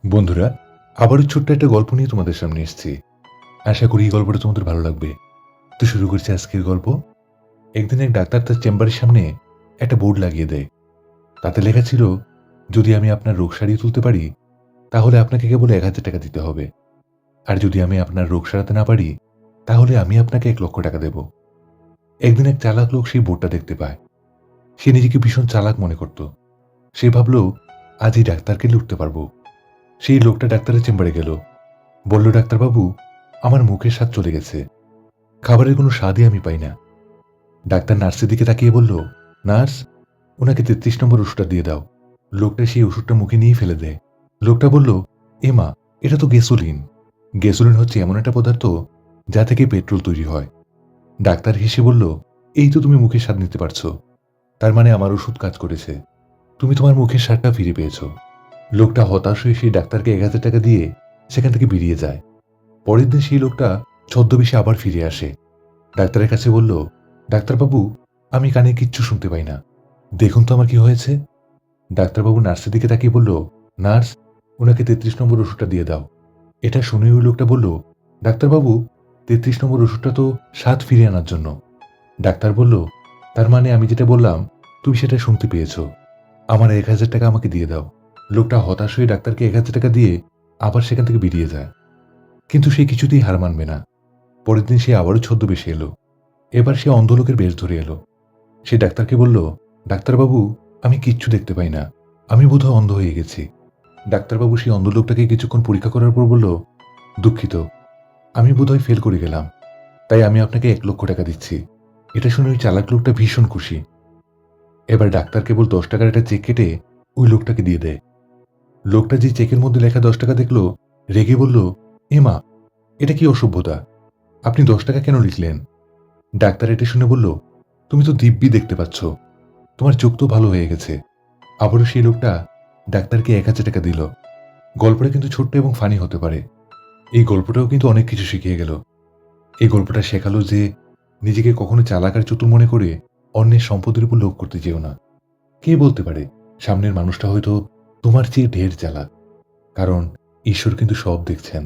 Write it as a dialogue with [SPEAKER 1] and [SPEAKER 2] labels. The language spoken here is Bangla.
[SPEAKER 1] বন্ধুরা, আবারও ছোট্ট একটা গল্প নিয়ে তোমাদের সামনে এসেছি। আশা করি এই গল্পটা তোমাদের ভালো লাগবে। তো শুরু করছি আজকের গল্প। একদিন এক ডাক্তার তার চেম্বারের সামনে একটা বোর্ড লাগিয়ে দেয়। তাতে লেখা ছিল, যদি আমি আপনার রোগ সারিয়ে তুলতে পারি তাহলে আপনাকে কেবল ১,০০০ টাকা দিতে হবে। আর যদি আমি আপনার রোগ সারাতে না পারি তাহলে আমি আপনাকে ১,০০,০০০ টাকা দেব। একদিন এক চালাক লোক সেই বোর্ডটা দেখতে পায়। সে নিজেকে ভীষণ চালাক মনে করত। সে ভাবল, আজ এই ডাক্তারকে লুটতে পারবো। সেই লোকটা ডাক্তারের চেম্বারে গেল। বলল, ডাক্তারবাবু, আমার মুখের স্বাদ চলে গেছে। খাবারের কোনো স্বাদই আমি পাই না। ডাক্তার নার্সের দিকে তাকিয়ে বলল, নার্স, ওনাকে ৩৩ নম্বর ওষুধটা দিয়ে দাও। লোকটা সেই ওষুধটা মুখে নিয়েই ফেলে দেয়। লোকটা বলল, এমা, এটা তো গ্যাসোলিন। গ্যাসোলিন হচ্ছে এমন একটা পদার্থ যা থেকে পেট্রোল তৈরি হয়। ডাক্তার হেসে বলল, এই তো তুমি মুখের স্বাদ নিতে পারছো। তার মানে আমার ওষুধ কাজ করেছে। তুমি তোমার মুখের স্বাদটা ফিরে পেয়েছো। লোকটা হতাশ হয়ে সেই ডাক্তারকে ১,০০০ টাকা দিয়ে সেখান থেকে বেরিয়ে যায়। পরের দিন সেই লোকটা ছদ্মবেশে আবার ফিরে আসে। ডাক্তারের কাছে বলল, ডাক্তারবাবু, আমি কানে কিচ্ছু শুনতে পাই না। দেখুন তো আমার কি হয়েছে। ডাক্তারবাবু নার্সের দিকে তাকিয়ে বলল, নার্স, ওনাকে ৩৩ নম্বর ওষুধটা দিয়ে দাও। এটা শুনে ওই লোকটা বলল, ডাক্তারবাবু, ৩৩ নম্বর ওষুধটা তো স্বাদ ফিরিয়ে আনার জন্য। ডাক্তার বলল, তার মানে আমি যেটা বললাম তুমি সেটা শুনতে পেয়েছ। আমার ১,০০০ টাকা আমাকে দিয়ে দাও। লোকটা হতাশ হয়ে ডাক্তারকে ১,০০০ টাকা দিয়ে আবার সেখান থেকে বেরিয়ে যায়। কিন্তু সে কিছুতেই হার মানবে না। পরের দিন সে আবারও ছদ্মবেশে এলো। এবার সে অন্ধলোকের বেশ ধরে এলো। সে ডাক্তারকে বলল, ডাক্তারবাবু, আমি কিচ্ছু দেখতে পাই না। আমি বোধহয় অন্ধ হয়ে গেছি। ডাক্তারবাবু সেই অন্ধলোকটাকে কিছুক্ষণ পরীক্ষা করার পর বলল, দুঃখিত, আমি বোধহয় ফেল করে গেলাম। তাই আমি আপনাকে ১,০০,০০০ টাকা দিচ্ছি। এটা শুনে ওই চালাক লোকটা ভীষণ খুশি। এবার ডাক্তার কেবল ১০ টাকার একটা চেক কেটে ওই লোকটাকে দিয়ে দেয়। লোকটা যে চেকের মধ্যে লেখা ১০ টাকা দেখল, রেগে বলল, এমা, এটা কি অসভ্যতা! আপনি ১০ টাকা কেন লিখলেন? ডাক্তার এটা শুনে বলল, তুমি তো দিব্যি দেখতে পাচ্ছ। তোমার চোখ তো ভালো হয়ে গেছে। আবারও সেই লোকটা ডাক্তারকে ১,০০০ টাকা দিল। গল্পটা কিন্তু ছোট্ট এবং ফানি হতে পারে। এই গল্পটাও কিন্তু অনেক কিছু শিখিয়ে গেল। এই গল্পটা শেখালো যে নিজেকে কখনো চালাক আর চতুর মনে করে অন্যের সম্পদের উপর লোভ করতে যেও না। কে বলতে পারে সামনের মানুষটা হয়তো তোমার চেয়ে ঢের চালাক। কারণ ঈশ্বর কিন্তু সব দেখছেন।